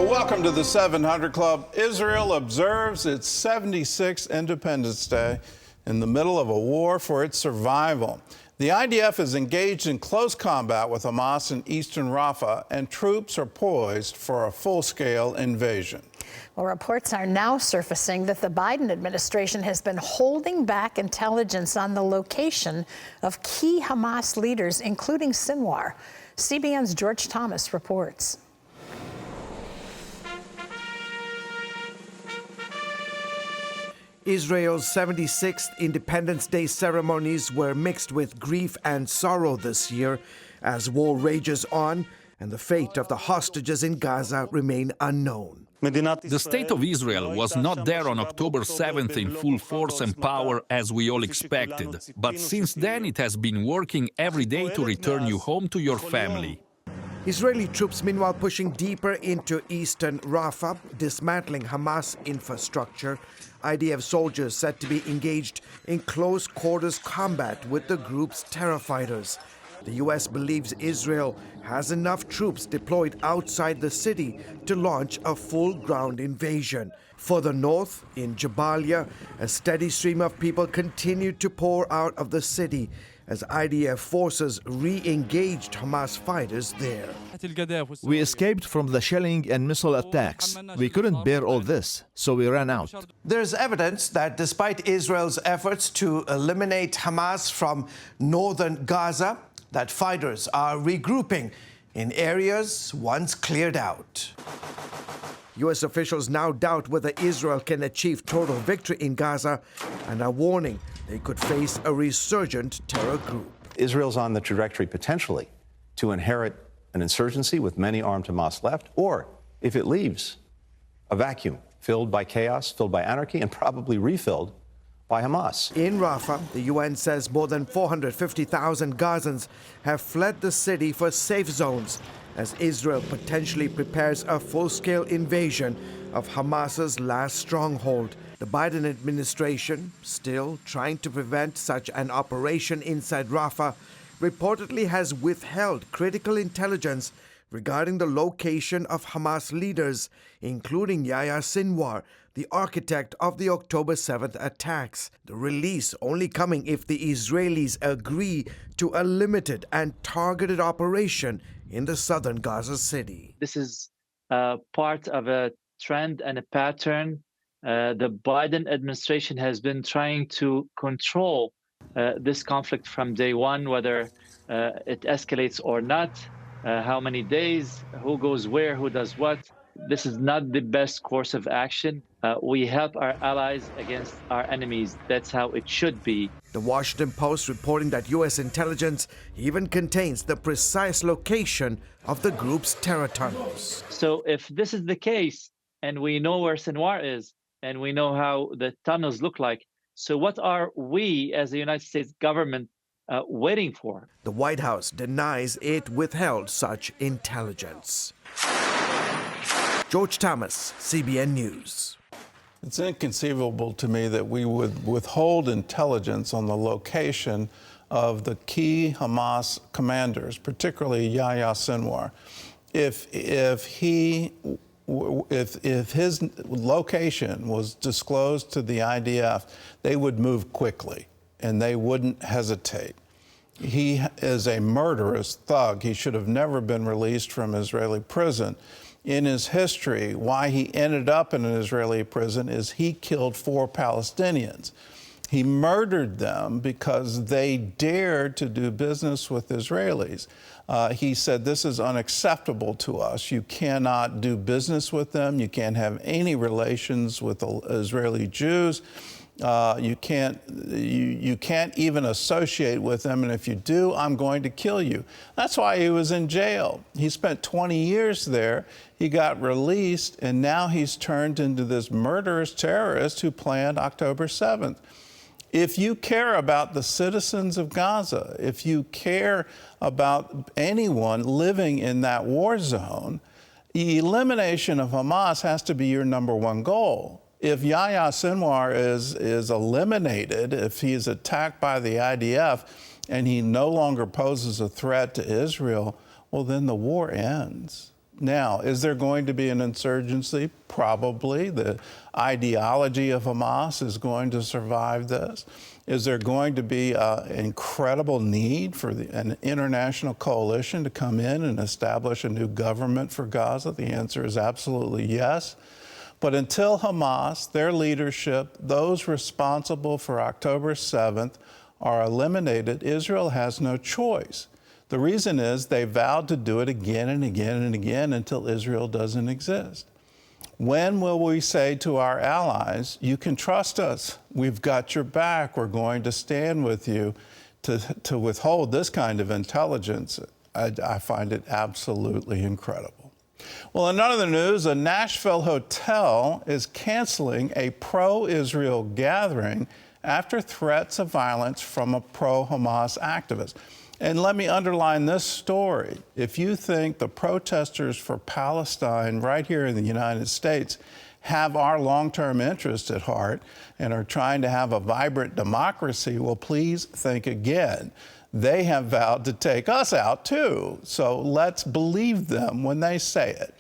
Welcome to the 700 Club. Israel observes its 76th Independence Day in the middle of a war for its survival. The IDF is engaged in close combat with Hamas in eastern Rafah, and troops are poised for a full-scale invasion. Well, reports are now surfacing that the Biden administration has been holding back intelligence on the location of key Hamas leaders, including Sinwar. CBN's George Thomas reports. Israel's 76th Independence Day ceremonies were mixed with grief and sorrow this year as war rages on and the fate of the hostages in Gaza remain unknown. The state of Israel was not there on October 7th in full force and power as we all expected, but since then it has been working every day to return you home to your family. Israeli troops meanwhile pushing deeper into eastern Rafah, dismantling Hamas infrastructure. IDF soldiers said to be engaged in close quarters combat with the group's terror fighters. The U.S. believes Israel has enough troops deployed outside the city to launch a full ground invasion. Further north, in Jabalia, a steady stream of people continued to pour out of the city as IDF forces re-engaged Hamas fighters there. We escaped from the shelling and missile attacks. We couldn't bear all this, so we ran out. There's evidence that despite Israel's efforts to eliminate Hamas from northern Gaza, that fighters are regrouping in areas once cleared out. U.S. officials now doubt whether Israel can achieve total victory in Gaza and are warning they could face a resurgent terror group. Israel's on the trajectory potentially to inherit an insurgency with many armed Hamas left, or if it leaves, a vacuum filled by chaos, filled by anarchy, and probably refilled by Hamas. In Rafah, the UN says more than 450,000 Gazans have fled the city for safe zones as Israel potentially prepares a full-scale invasion of Hamas's last stronghold. The Biden administration, still trying to prevent such an operation inside Rafah, reportedly has withheld critical intelligence regarding the location of Hamas leaders, including Yahya Sinwar, the architect of the October 7th attacks. The release only coming if the Israelis agree to a limited and targeted operation in the southern Gaza city. This is part of a trend and a pattern. The Biden administration has been trying to control this conflict from day one, whether it escalates or not, how many days, who goes where, who does what. This is not the best course of action. We help our allies against our enemies. That's how it should be. The Washington Post reporting that U.S. intelligence even contains the precise location of the group's terror tunnels. So if this is the case, and we know where Sinwar is, and we know how the tunnels look like, so what are we as the United States government waiting for? The White House denies it withheld such intelligence. George Thomas, CBN News. It's inconceivable to me that we would withhold intelligence on the location of the key Hamas commanders, particularly Yahya Sinwar. If his location was disclosed to the IDF, they would move quickly and they wouldn't hesitate. He is a murderous thug. He should have never been released from Israeli prison. In his history, why he ended up in an Israeli prison is he killed 4 Palestinians. He murdered them because they dared to do business with Israelis. He said, this is unacceptable to us. You cannot do business with them. You can't have any relations with the Israeli Jews. You can't even associate with them, and if you do, I'm going to kill you. That's why he was in jail. He spent 20 years there. He got released, and now he's turned into this murderous terrorist who planned October 7th. If you care about the citizens of Gaza, if you care about anyone living in that war zone, the elimination of Hamas has to be your #1 goal. If Yahya Sinwar is eliminated, if he is attacked by the IDF and he no longer poses a threat to Israel, well, then the war ends. Now, is there going to be an insurgency? Probably. The ideology of Hamas is going to survive this. Is there going to be an incredible need for an international coalition to come in and establish a new government for Gaza? The answer is absolutely yes. But until Hamas, their leadership, those responsible for October 7th, are eliminated, Israel has no choice. The reason is they vowed to do it again and again and again until Israel doesn't exist. When will we say to our allies, you can trust us, we've got your back, we're going to stand with you? To withhold this kind of intelligence, I find it absolutely incredible. Well, in other news, a Nashville hotel is canceling a pro-Israel gathering after threats of violence from a pro-Hamas activist. And let me underline this story. If you think the protesters for Palestine right here in the United States have our long-term interests at heart and are trying to have a vibrant democracy, well, please think again. They have vowed to take us out too. So let's believe them when they say it.